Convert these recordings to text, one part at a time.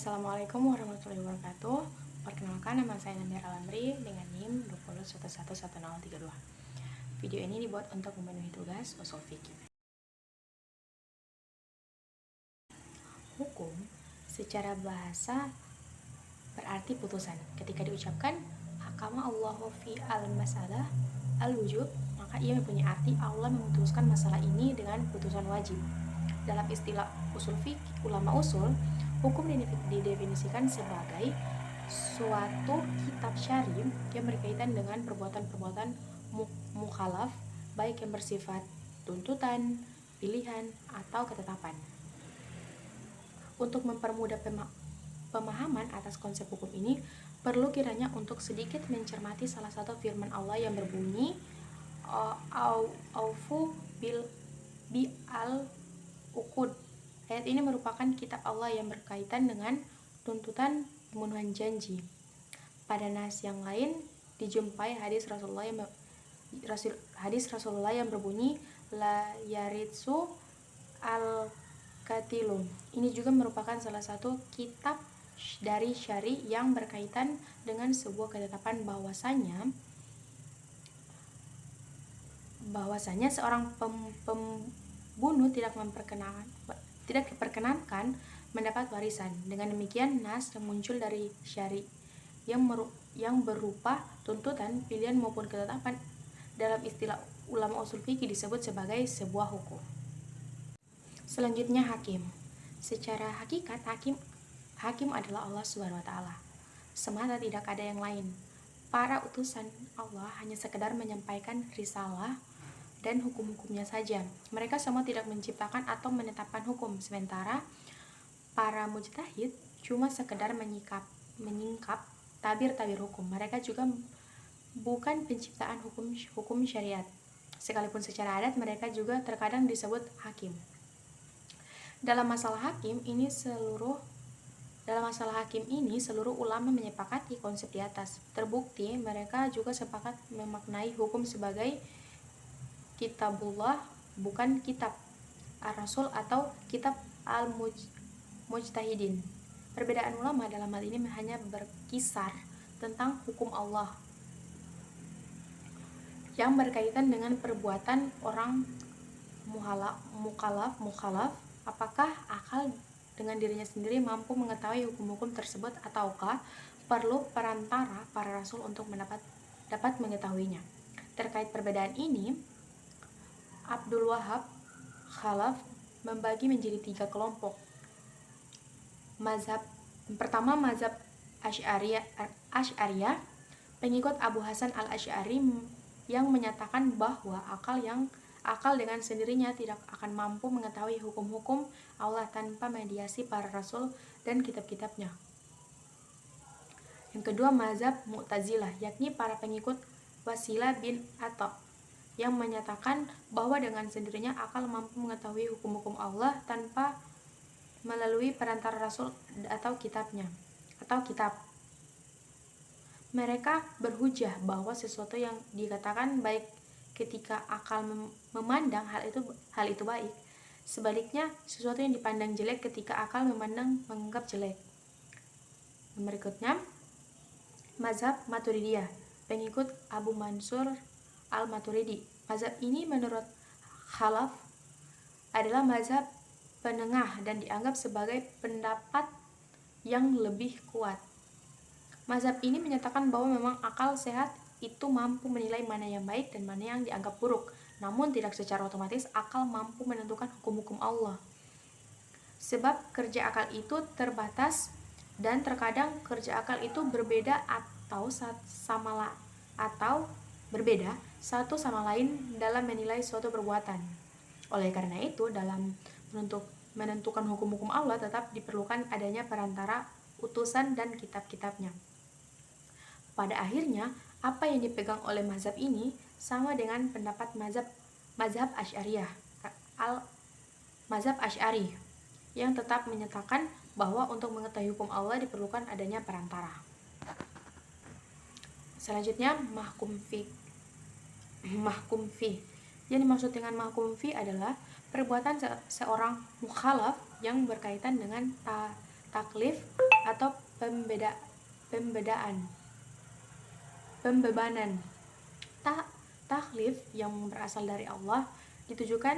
Assalamualaikum warahmatullahi wabarakatuh. Perkenalkan, nama saya Namir Alamri dengan NIM 201111032. Video ini dibuat untuk memenuhi tugas usul fikih. Hukum secara bahasa berarti putusan. Ketika diucapkan hakama Allahu fi al-masalah al-wujub, maka ia mempunyai arti Allah memutuskan masalah ini dengan putusan wajib. Dalam istilah usul fikih, ulama usul, hukum didefinisikan sebagai suatu kitab syar'i yang berkaitan dengan perbuatan-perbuatan mukhalaf, baik yang bersifat tuntutan, pilihan, atau ketetapan. Untuk mempermudah pemahaman atas konsep hukum ini, perlu kiranya untuk sedikit mencermati salah satu firman Allah yang berbunyi aufu bi al uqud. Ayat ini merupakan kitab Allah yang berkaitan dengan tuntutan pemenuhan janji. Pada nas yang lain dijumpai hadis Rasulullah yang berbunyi la yaritsu al katilum. Ini juga merupakan salah satu kitab dari syari yang berkaitan dengan sebuah ketetapan bahwasanya seorang pembunuh tidak diperkenankan mendapat warisan. Dengan demikian, nas yang muncul dari syari yang berupa tuntutan, pilihan maupun ketetapan dalam istilah ulama usul fikih disebut sebagai sebuah hukum. Selanjutnya, hakim. Secara hakikat, hakim adalah Allah Subhanahu wa taala. Semata, tidak ada yang lain. Para utusan Allah hanya sekedar menyampaikan risalah dan hukum-hukumnya saja. Mereka semua tidak menciptakan atau menetapkan hukum, sementara para mujtahid cuma sekedar menyingkap tabir-tabir hukum. Mereka juga bukan penciptaan hukum syariat. Sekalipun secara adat mereka juga terkadang disebut hakim. Dalam masalah hakim ini seluruh ulama menyepakati konsep di atas. Terbukti mereka juga sepakat memaknai hukum sebagai kitabullah, bukan kitab ar-rasul atau kitab al-mujtahidin. Perbedaan ulama dalam hal ini hanya berkisar tentang hukum Allah yang berkaitan dengan perbuatan orang mukhalaf, apakah akal dengan dirinya sendiri mampu mengetahui hukum-hukum tersebut ataukah perlu perantara para rasul untuk dapat mengetahuinya. Terkait perbedaan ini, Abdul Wahab Khalaf membagi menjadi 3 kelompok. Pertama, mazhab Asy'ariyah, pengikut Abu Hasan al-Asy'ari yang menyatakan bahwa akal dengan sendirinya tidak akan mampu mengetahui hukum-hukum Allah tanpa mediasi para rasul dan kitab-kitabnya. Yang kedua, mazhab Mu'tazilah, yakni para pengikut Wasilah bin Atha yang menyatakan bahwa dengan sendirinya akal mampu mengetahui hukum-hukum Allah tanpa melalui perantara rasul atau kitab. Mereka berhujah bahwa sesuatu yang dikatakan baik ketika akal memandang hal itu baik. Sebaliknya, sesuatu yang dipandang jelek ketika akal menganggap jelek. Berikutnya, mazhab Maturidiyah, pengikut Abu Mansur al-Maturidi. Mazhab ini menurut Khalaf adalah mazhab penengah dan dianggap sebagai pendapat yang lebih kuat. Mazhab ini menyatakan bahwa memang akal sehat itu mampu menilai mana yang baik dan mana yang dianggap buruk, namun tidak secara otomatis akal mampu menentukan hukum-hukum Allah. Sebab kerja akal itu terbatas dan terkadang kerja akal itu berbeda satu sama lain dalam menilai suatu perbuatan. Oleh karena itu, dalam menentukan hukum-hukum Allah tetap diperlukan adanya perantara utusan dan kitab-kitabnya. Pada akhirnya, apa yang dipegang oleh mazhab ini sama dengan pendapat mazhab Asy'ari yang tetap menyatakan bahwa untuk mengetahui hukum Allah diperlukan adanya perantara. Selanjutnya, mahkum fi. Yang dimaksud dengan mahkum fi adalah perbuatan seorang mukhalaf yang berkaitan dengan taklif atau pembebanan. Taklif yang berasal dari Allah ditujukan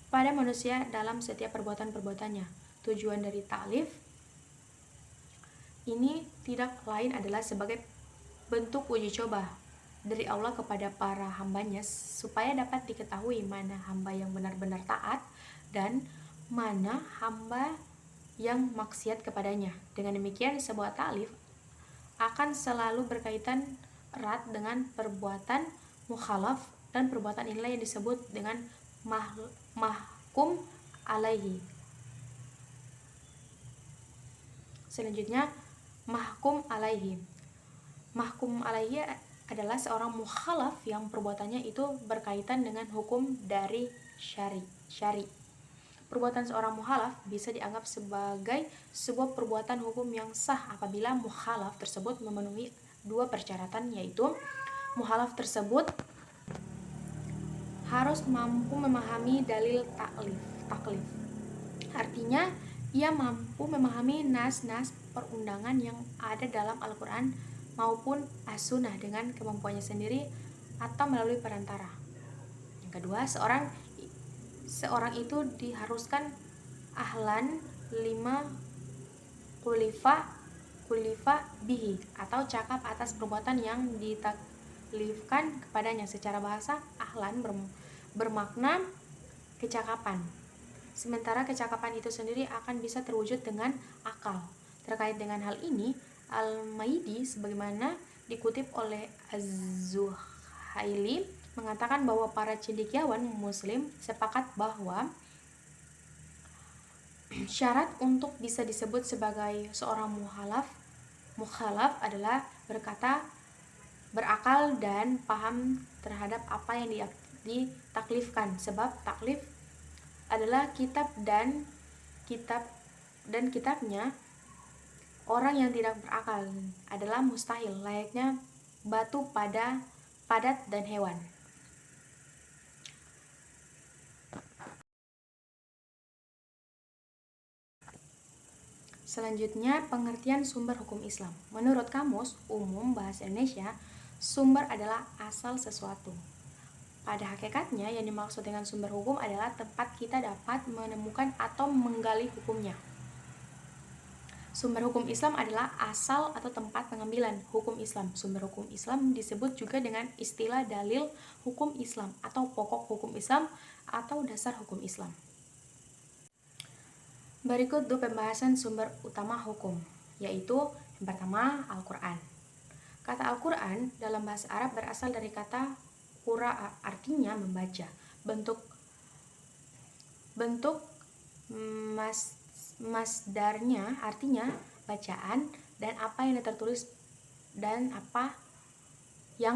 pada manusia dalam setiap perbuatan-perbuatannya. Tujuan dari taklif ini tidak lain adalah sebagai bentuk uji coba dari Allah kepada para hambanya supaya dapat diketahui mana hamba yang benar-benar taat dan mana hamba yang maksiat kepadanya. Dengan demikian, sebuah taklif akan selalu berkaitan erat dengan perbuatan mukhalaf, dan perbuatan inilah yang disebut dengan mahkum alaihi. Selanjutnya, mahkum alaihi. Mahkum alaihi adalah seorang mukhalaf yang perbuatannya itu berkaitan dengan hukum dari syari. Perbuatan seorang mukhalaf bisa dianggap sebagai sebuah perbuatan hukum yang sah apabila mukhalaf tersebut memenuhi dua persyaratan, yaitu mukhalaf tersebut harus mampu memahami dalil taklif. Artinya, ia mampu memahami nas-nas perundangan yang ada dalam Al-Quran maupun As-Sunnah dengan kemampuannya sendiri atau melalui perantara. Yang kedua, seorang itu diharuskan ahlan lima kulifa bihi, atau cakap atas perbuatan yang ditaklifkan kepadanya. Secara bahasa, ahlan bermakna kecakapan, sementara kecakapan itu sendiri akan bisa terwujud dengan akal. Terkait dengan hal ini, Al-Maidi sebagaimana dikutip oleh Az-Zuhaili mengatakan bahwa para cendekiawan muslim sepakat bahwa syarat untuk bisa disebut sebagai seorang mukhalaf adalah berakal dan paham terhadap apa yang ditaklifkan, sebab taklif adalah kitabnya orang yang tidak berakal adalah mustahil, layaknya batu padat dan hewan. Selanjutnya, pengertian sumber hukum Islam. Menurut Kamus Umum Bahasa Indonesia, sumber adalah asal sesuatu. Pada hakikatnya, yang dimaksud dengan sumber hukum adalah tempat kita dapat menemukan atau menggali hukumnya. Sumber hukum Islam adalah asal atau tempat pengambilan hukum Islam. Sumber hukum Islam disebut juga dengan istilah dalil hukum Islam atau pokok hukum Islam atau dasar hukum Islam. Berikut dua pembahasan sumber utama hukum, yaitu yang pertama, Al-Quran. Kata Al-Quran dalam bahasa Arab berasal dari kata qura'a, artinya membaca. Bentuk masdarnya artinya bacaan dan apa yang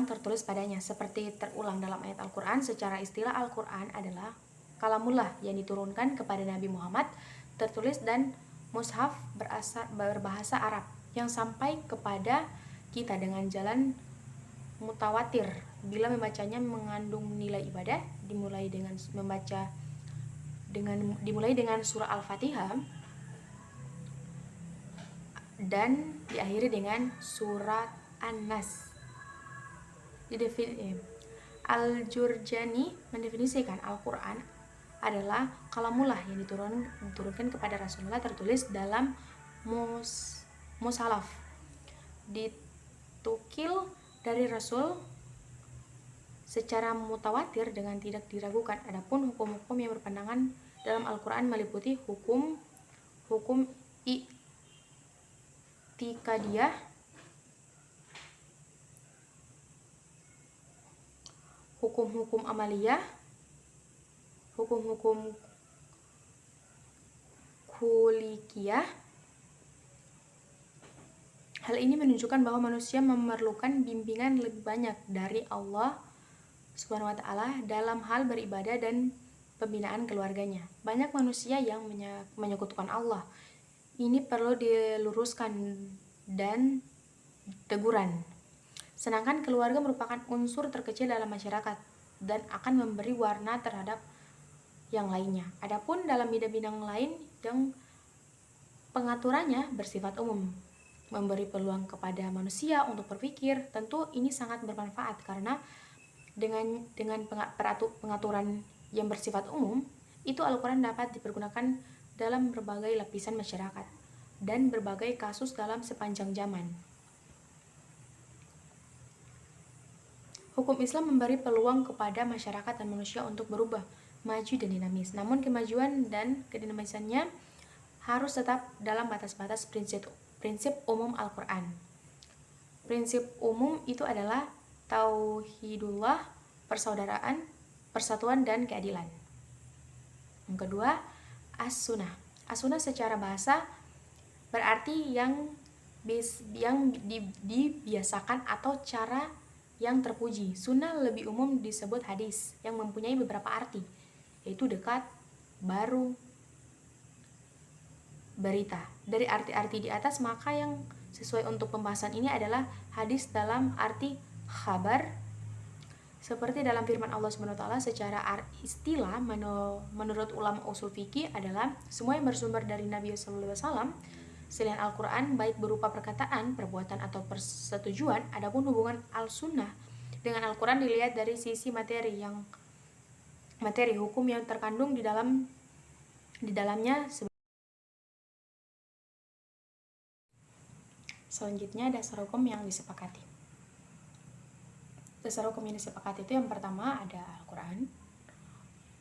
tertulis padanya, seperti terulang dalam ayat Al-Quran. Secara istilah, Al-Quran adalah kalamullah yang diturunkan kepada Nabi Muhammad, tertulis dan mushaf berbahasa Arab yang sampai kepada kita dengan jalan mutawatir. Bila membacanya mengandung nilai ibadah, dimulai dengan surah Al-Fatihah dan diakhiri dengan surat An-Nas. Al-Jurjani mendefinisikan Al-Quran adalah kalamullah yang diturunkan kepada Rasulullah, tertulis dalam mushaf, ditukil dari Rasul secara mutawatir dengan tidak diragukan. Adapun hukum-hukum yang berpandangan dalam Al-Quran meliputi hukum i'tikadiyah, hukum-hukum amaliyah, hukum-hukum kulikiyah. Hal ini menunjukkan bahwa manusia memerlukan bimbingan lebih banyak dari Allah Subhanahu wa Ta'ala dalam hal beribadah dan pembinaan keluarganya. Banyak manusia yang menyekutukan Allah. Ini perlu diluruskan dan teguran. Sedangkan keluarga merupakan unsur terkecil dalam masyarakat dan akan memberi warna terhadap yang lainnya. Adapun dalam bidang-bidang lain yang Pengaturannya bersifat umum, memberi peluang kepada manusia untuk berpikir. Tentu ini sangat bermanfaat karena dengan pengaturan yang bersifat umum, itu Al-Quran dapat dipergunakan dalam berbagai lapisan masyarakat dan berbagai kasus dalam sepanjang zaman. Hukum Islam memberi peluang kepada masyarakat dan manusia untuk berubah, maju dan dinamis. Namun kemajuan dan kedinamisannya harus tetap dalam batas-batas prinsip umum Al-Quran. Prinsip umum itu adalah tauhidullah, persaudaraan, persatuan, dan keadilan. Yang kedua, as-sunnah. As-sunnah secara bahasa berarti yang dibiasakan atau cara yang terpuji. Sunnah lebih umum disebut hadis yang mempunyai beberapa arti, yaitu dekat, baru, berita. Dari arti-arti di atas, maka yang sesuai untuk pembahasan ini adalah hadis dalam arti khabar, seperti dalam firman Allah SWT secara istilah menurut ulama usul fikih adalah semua yang bersumber dari Nabi SAW selain Al-Quran, baik berupa perkataan, perbuatan, atau persetujuan. Adapun hubungan al-sunnah dengan Al-Quran dilihat dari sisi materi hukum yang terkandung di dalamnya. Selanjutnya, dasar hukum yang disepakati. Dasar hukum yang disepakati itu yang pertama ada Al-Quran.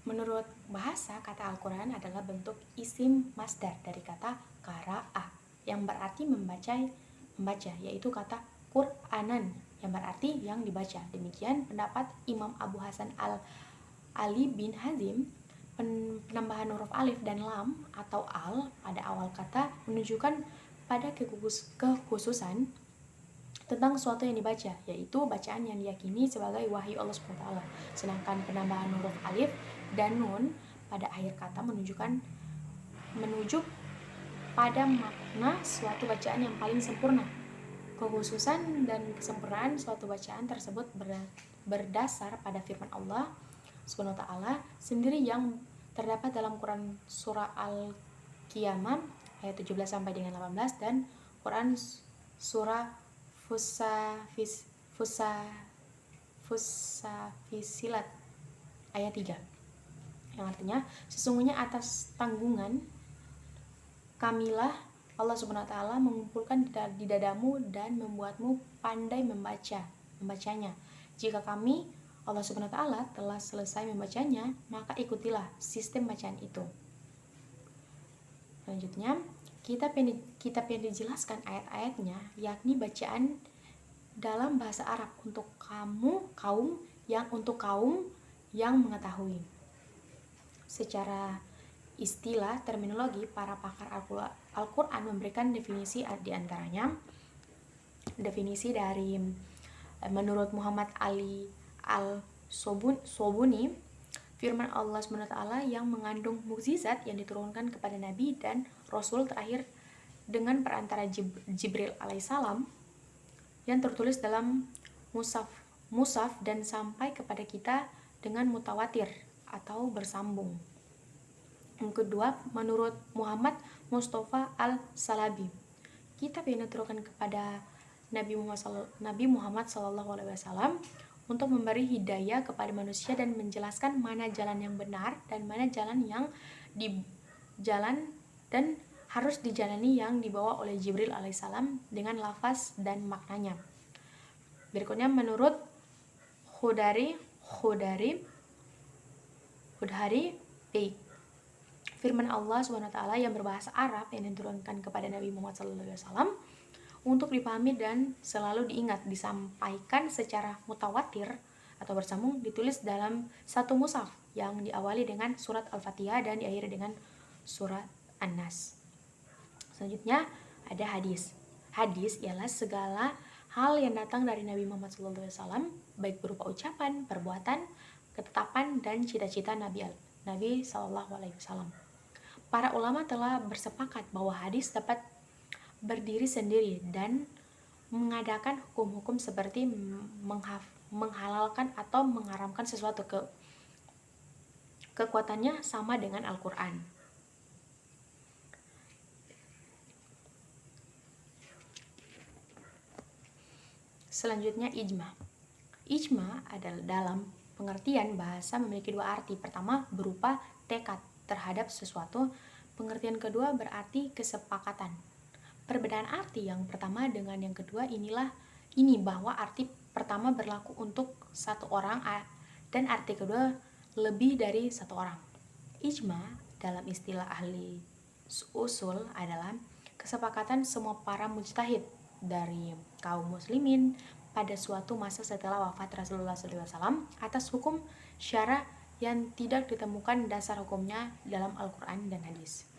Menurut bahasa, kata Al-Quran adalah bentuk isim masdar dari kata qara'ah yang berarti membaca, yaitu kata Qur'anan yang berarti yang dibaca. Demikian pendapat Imam Abu Hasan Ali bin Hazim. Penambahan huruf alif dan lam atau al pada awal kata menunjukkan pada kekhususan tentang sesuatu yang dibaca, yaitu bacaan yang diyakini sebagai wahyu Allah SWT. Sedangkan penambahan huruf alif dan nun pada akhir kata menuju pada makna suatu bacaan yang paling sempurna. Kekhususan dan kesempurnaan suatu bacaan tersebut berdasar pada firman Allah SWT sendiri yang terdapat dalam Quran surah Al-Qiyamah ayat 17 sampai dengan 18 dan Quran surah Fussafisilat ayat 3, yang artinya sesungguhnya atas tanggungan kamilah Allah SWT mengumpulkan di dadamu dan membuatmu pandai membacanya. Jika kami Allah SWT telah selesai membacanya, maka ikutilah sistem bacaan itu. Selanjutnya, kitab yang dijelaskan ayat-ayatnya yakni bacaan dalam bahasa Arab untuk kaum yang mengetahui. Secara istilah terminologi, para pakar Al-Quran memberikan definisi di antaranya definisi dari menurut Muhammad Ali Al-Sobuni, firman Allah SWT yang mengandung mukjizat yang diturunkan kepada Nabi dan Rasul terakhir dengan perantara Jibril alaihissalam yang tertulis dalam Mushaf dan sampai kepada kita dengan mutawatir atau bersambung. Yang kedua, menurut Muhammad Mustafa Al-Salabi, kitab yang diturunkan kepada Nabi Muhammad SAW untuk memberi hidayah kepada manusia dan menjelaskan mana jalan yang benar dan mana jalan yang dan harus dijalani yang dibawa oleh Jibril alaihissalam dengan lafaz dan maknanya. Berikutnya, menurut Hudari baik, firman Allah SWT yang berbahasa Arab yang diturunkan kepada Nabi Muhammad SAW untuk dipahami dan selalu diingat, disampaikan secara mutawatir atau bersambung, ditulis dalam satu mushaf yang diawali dengan surat Al-Fatihah dan diakhiri dengan surat An-Nas. Selanjutnya ada hadis. Hadis ialah segala hal yang datang dari Nabi Muhammad SAW, baik berupa ucapan, perbuatan, ketetapan, dan cita-cita Nabi SAW. Para ulama telah bersepakat bahwa hadis dapat berdiri sendiri dan mengadakan hukum-hukum seperti menghalalkan atau mengharamkan sesuatu. Kekuatannya sama dengan Al-Quran. Selanjutnya ijma. Ijma adalah dalam pengertian bahasa memiliki dua arti. Pertama berupa tekad terhadap sesuatu. Pengertian kedua berarti kesepakatan. Perbedaan arti yang pertama dengan yang kedua ini bahwa arti pertama berlaku untuk satu orang dan arti kedua lebih dari satu orang. Ijma dalam istilah ahli usul adalah kesepakatan semua para mujtahid dari kaum muslimin pada suatu masa setelah wafat Rasulullah SAW atas hukum syara yang tidak ditemukan dasar hukumnya dalam Al-Quran dan hadis.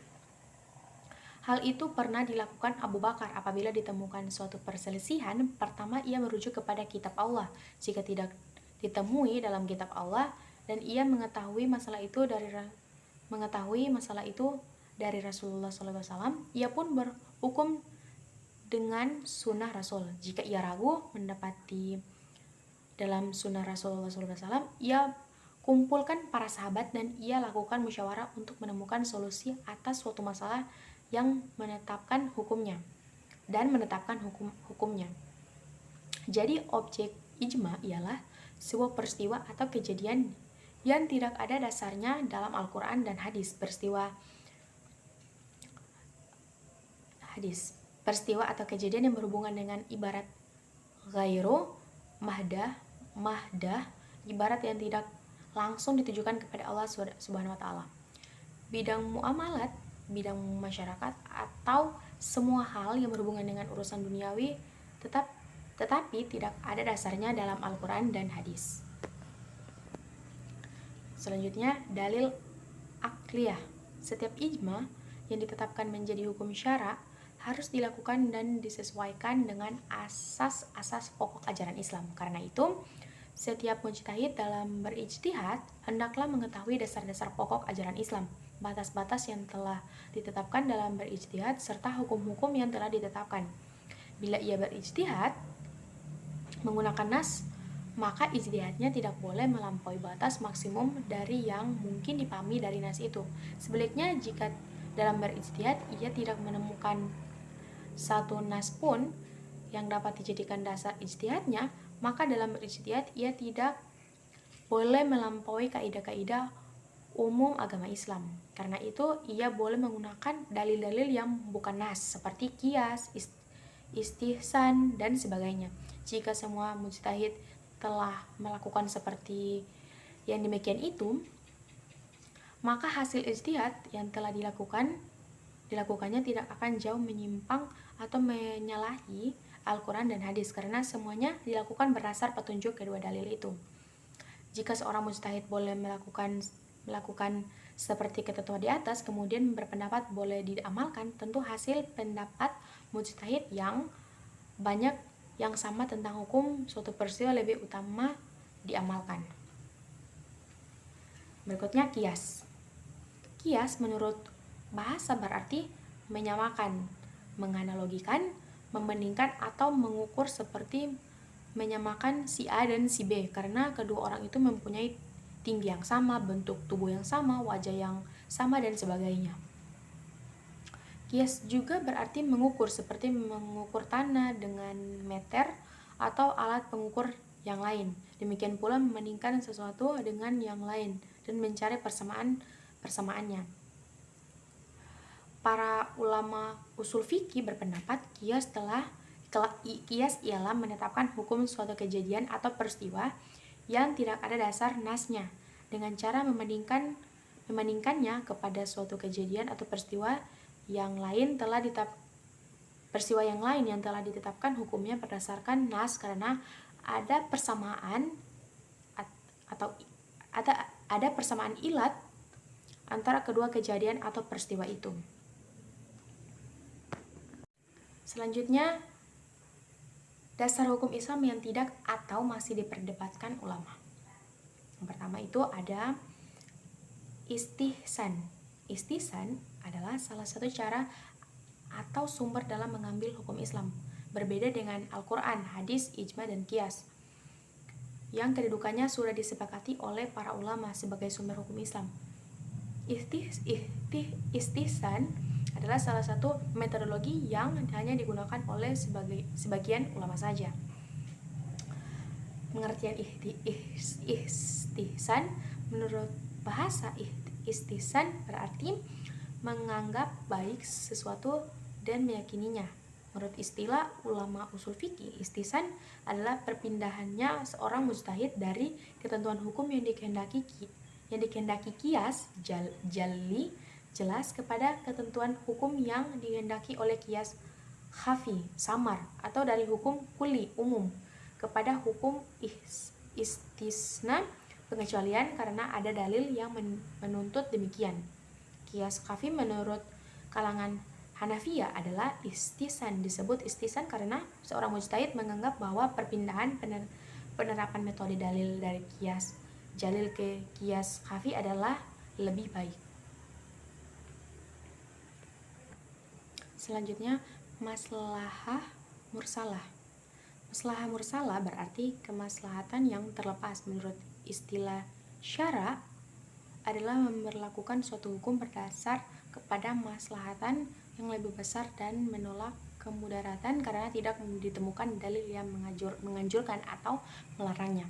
Hal itu pernah dilakukan Abu Bakar apabila ditemukan suatu perselisihan. Pertama ia merujuk kepada kitab Allah. Jika tidak ditemui dalam kitab Allah dan ia mengetahui masalah itu dari Rasulullah SAW, ia pun berhukum dengan sunnah Rasul. Jika ia ragu mendapati dalam sunnah Rasulullah SAW, ia kumpulkan para sahabat dan ia lakukan musyawarah untuk menemukan solusi atas suatu masalah yang menetapkan hukumnya. Jadi objek ijma ialah sebuah peristiwa atau kejadian yang tidak ada dasarnya dalam Al-Quran dan Peristiwa atau kejadian yang berhubungan dengan ibarat ghairu mahdah, ibarat yang tidak langsung ditujukan kepada Allah Subhanahu wa taala. Bidang muamalat, bidang masyarakat atau semua hal yang berhubungan dengan urusan duniawi tetapi tidak ada dasarnya dalam Al-Quran dan hadis. Selanjutnya dalil akliyah. Setiap ijma yang ditetapkan menjadi hukum syara harus dilakukan dan disesuaikan dengan asas-asas pokok ajaran Islam. Karena itu, setiap mujtahid dalam berijtihad hendaklah mengetahui dasar-dasar pokok ajaran Islam, batas-batas yang telah ditetapkan dalam berijtihad, serta hukum-hukum yang telah ditetapkan. Bila ia berijtihad menggunakan nas, maka ijtihadnya tidak boleh melampaui batas maksimum dari yang mungkin dipahami dari nas itu. Sebaliknya, jika dalam berijtihad ia tidak menemukan satu nas pun yang dapat dijadikan dasar ijtihadnya, maka dalam berijtihad ia tidak boleh melampaui kaidah-kaidah umum agama Islam. Karena itu ia boleh menggunakan dalil-dalil yang bukan nas seperti qiyas, istihsan dan sebagainya. Jika semua mujtahid telah melakukan seperti yang demikian itu, maka hasil ijtihad yang telah dilakukannya tidak akan jauh menyimpang atau menyalahi Al-Quran dan hadis, karena semuanya dilakukan berdasar petunjuk kedua dalil itu. Jika seorang mujtahid boleh melakukan seperti ketentuan di atas, kemudian berpendapat boleh diamalkan, tentu hasil pendapat mujtahid yang banyak yang sama tentang hukum suatu peristiwa lebih utama diamalkan. Berikutnya qiyas. Qiyas menurut bahasa berarti menyamakan, menganalogikan, membandingkan atau mengukur seperti menyamakan si A dan si B karena kedua orang itu mempunyai tinggi yang sama, bentuk tubuh yang sama, wajah yang sama dan sebagainya. Qiyas juga berarti mengukur seperti mengukur tanah dengan meter atau alat pengukur yang lain. Demikian pula membandingkan sesuatu dengan yang lain dan mencari persamaannya. Para ulama usul fikih berpendapat qiyas ialah menetapkan hukum suatu kejadian atau peristiwa yang tidak ada dasar nasnya dengan cara membandingkannya kepada suatu kejadian atau peristiwa yang lain yang telah ditetapkan hukumnya berdasarkan nas karena ada persamaan atau ada persamaan ilat antara kedua kejadian atau peristiwa itu. Selanjutnya, dasar hukum Islam yang tidak atau masih diperdebatkan ulama. Yang pertama itu ada istihsan. Istihsan adalah salah satu cara atau sumber dalam mengambil hukum Islam, berbeda dengan Al-Quran, hadis, ijma, dan qiyas, yang kedudukannya sudah disepakati oleh para ulama sebagai sumber hukum Islam. Istihsan adalah salah satu metodologi yang hanya digunakan oleh sebagian ulama saja. Pengertian istihsan menurut bahasa istihsan berarti menganggap baik sesuatu dan meyakininya. Menurut istilah ulama usul fikih, istihsan adalah perpindahannya seorang mujtahid dari ketentuan hukum yang dikehendaki kias jali jelas kepada ketentuan hukum yang dikehendaki oleh kias khafi samar, atau dari hukum kuli umum kepada hukum istisna pengecualian karena ada dalil yang menuntut demikian. Kias khafi menurut kalangan Hanafiyah adalah istihsan. Disebut istihsan karena seorang mujtahid menganggap bahwa perpindahan penerapan metode dalil dari kias jalil ke kias khafi adalah lebih baik. Selanjutnya, maslahah mursalah. Maslahah mursalah berarti kemaslahatan yang terlepas. Menurut istilah syara adalah memberlakukan suatu hukum berdasar kepada maslahatan yang lebih besar dan menolak kemudaratan karena tidak ditemukan dalil yang menganjurkan atau melarangnya.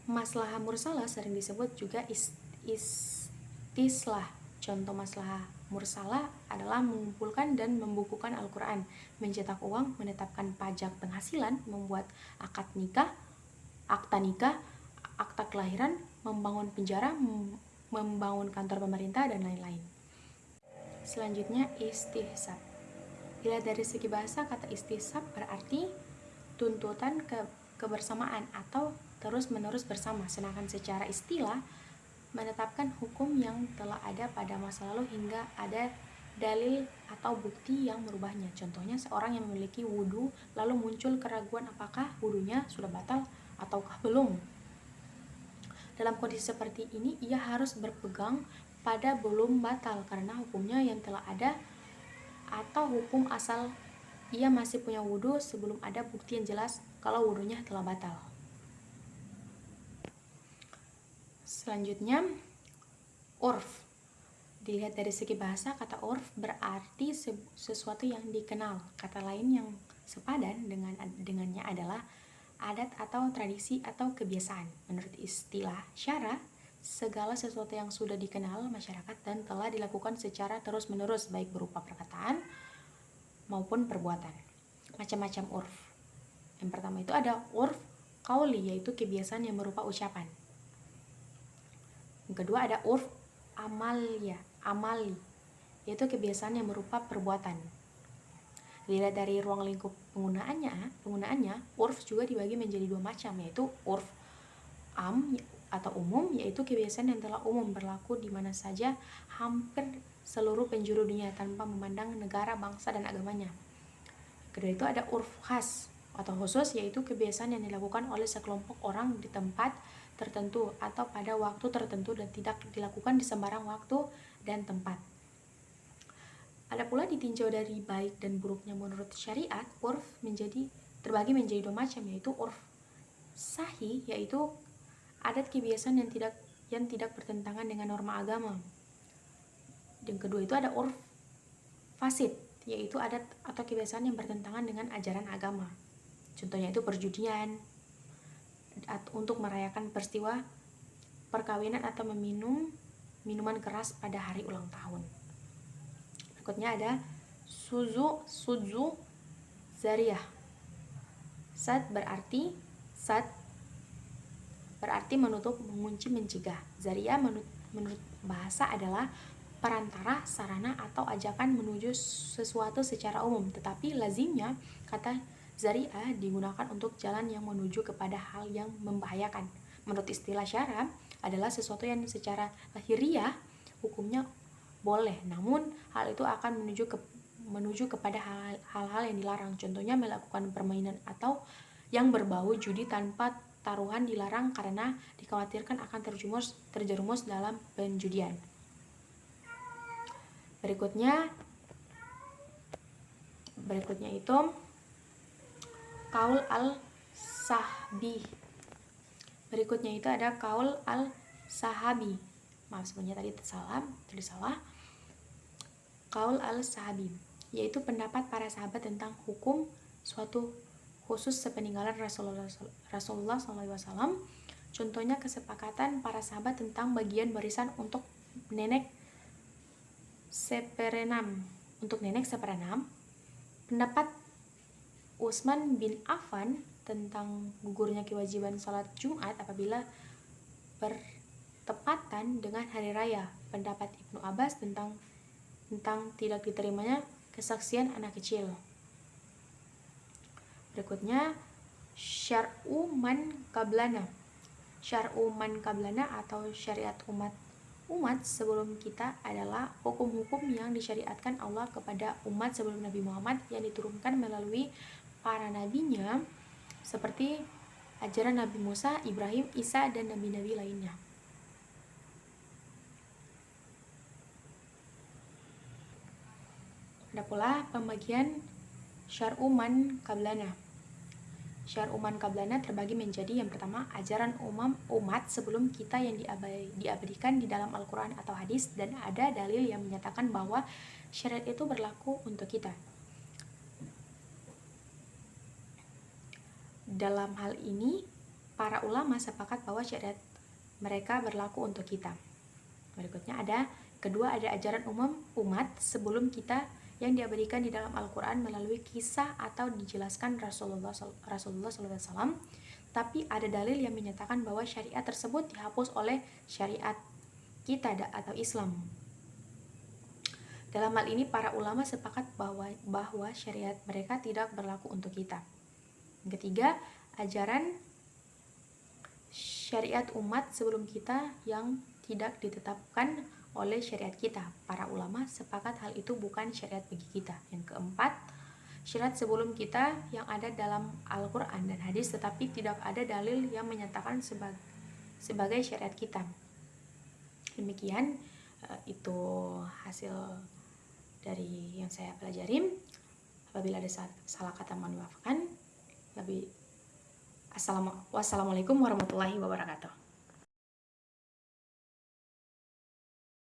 Maslahah mursalah sering disebut juga istislah. Contoh maslahah mursalah adalah mengumpulkan dan membukukan Al-Quran, mencetak uang, menetapkan pajak penghasilan, membuat akta nikah, akta kelahiran, membangun penjara, membangun kantor pemerintah, dan lain-lain. Selanjutnya, istihsab. Bila dari segi bahasa, kata istihsab berarti tuntutan kebersamaan atau terus-menerus bersama, sedangkan secara istilah menetapkan hukum yang telah ada pada masa lalu hingga ada dalil atau bukti yang merubahnya. Contohnya, seorang yang memiliki wudhu lalu muncul keraguan apakah wudhunya sudah batal ataukah belum. Dalam kondisi seperti ini, ia harus berpegang pada belum batal karena hukumnya yang telah ada, atau hukum asal ia masih punya wudhu sebelum ada bukti yang jelas kalau wudhunya telah batal. Selanjutnya, urf. Dilihat dari segi bahasa, kata urf berarti sesuatu yang dikenal. Kata lain yang sepadan dengannya adalah adat atau tradisi atau kebiasaan. Menurut istilah syara, segala sesuatu yang sudah dikenal masyarakat dan telah dilakukan secara terus-menerus, baik berupa perkataan maupun perbuatan. Macam-macam urf. Yang pertama itu ada urf qauli, yaitu kebiasaan yang berupa ucapan. Yang kedua ada urf amali, yaitu kebiasaan yang berupa perbuatan. Dilihat dari ruang lingkup penggunaannya, urf juga dibagi menjadi dua macam, yaitu urf am atau umum, yaitu kebiasaan yang telah umum berlaku di mana saja hampir seluruh penjuru dunia tanpa memandang negara, bangsa, dan agamanya. Kedua itu ada urf khas atau khusus, yaitu kebiasaan yang dilakukan oleh sekelompok orang di tempat tertentu atau pada waktu tertentu dan tidak dilakukan di sembarang waktu dan tempat. Ada pula ditinjau dari baik dan buruknya menurut syariat, urf terbagi menjadi dua macam, yaitu urf sahih, yaitu adat kebiasaan yang tidak bertentangan dengan norma agama. Yang kedua itu ada urf fasid, yaitu adat atau kebiasaan yang bertentangan dengan ajaran agama. Contohnya itu perjudian, untuk merayakan peristiwa perkawinan atau meminum minuman keras pada hari ulang tahun. Berikutnya ada suzu zariyah. Sad berarti menutup, mengunci, mencegah. Zariyah menurut bahasa adalah perantara, sarana, atau ajakan menuju sesuatu secara umum, tetapi lazimnya kata zari'ah digunakan untuk jalan yang menuju kepada hal yang membahayakan. Menurut istilah syara adalah sesuatu yang secara lahiriah hukumnya boleh, namun hal itu akan menuju kepada hal-hal yang dilarang. Contohnya melakukan permainan atau yang berbau judi tanpa taruhan dilarang karena dikhawatirkan akan terjerumus dalam penjudian. Berikutnya itu kaul al-sahbi. Berikutnya itu ada kaul al-sahabi. Maaf sebenarnya tadi salah. Kaul al-sahabi, yaitu pendapat para sahabat tentang hukum khusus sepeninggalan Rasulullah SAW. Contohnya kesepakatan para sahabat tentang bagian warisan untuk nenek seperenam. Pendapat Utsman bin Affan tentang gugurnya kewajiban sholat Jumat apabila bertepatan dengan hari raya. Pendapat Ibnu Abbas tentang tidak diterimanya kesaksian anak kecil. Berikutnya syar'u man qablana. Syar'u man qablana atau syariat umat sebelum kita adalah hukum-hukum yang disyariatkan Allah kepada umat sebelum Nabi Muhammad yang diturunkan melalui para nabinya, seperti ajaran Nabi Musa, Ibrahim, Isa, dan nabi-nabi lainnya. Ada pula pembagian syar'u man qablana. Syar'u man qablana terbagi menjadi yang pertama, ajaran umat sebelum kita yang diabadikan di dalam Al-Quran atau hadis, dan ada dalil yang menyatakan bahwa syariat itu berlaku untuk kita. Dalam hal ini, para ulama sepakat bahwa syariat mereka berlaku untuk kita. Berikutnya ada ajaran umat sebelum kita yang diabadikan di dalam Al-Quran melalui kisah atau dijelaskan Rasulullah SAW, tapi ada dalil yang menyatakan bahwa syariat tersebut dihapus oleh syariat kita atau Islam. Dalam hal ini para ulama sepakat bahwa syariat mereka tidak berlaku untuk kita. Yang ketiga, ajaran syariat umat sebelum kita yang tidak ditetapkan oleh syariat kita. Para ulama sepakat hal itu bukan syariat bagi kita. Yang keempat, syariat sebelum kita yang ada dalam Al-Quran dan hadis, tetapi tidak ada dalil yang menyatakan sebagai syariat kita. Demikian itu hasil dari yang saya pelajari. Apabila ada salah kata mohon dimaafkan. Wassalamualaikum warahmatullahi wabarakatuh.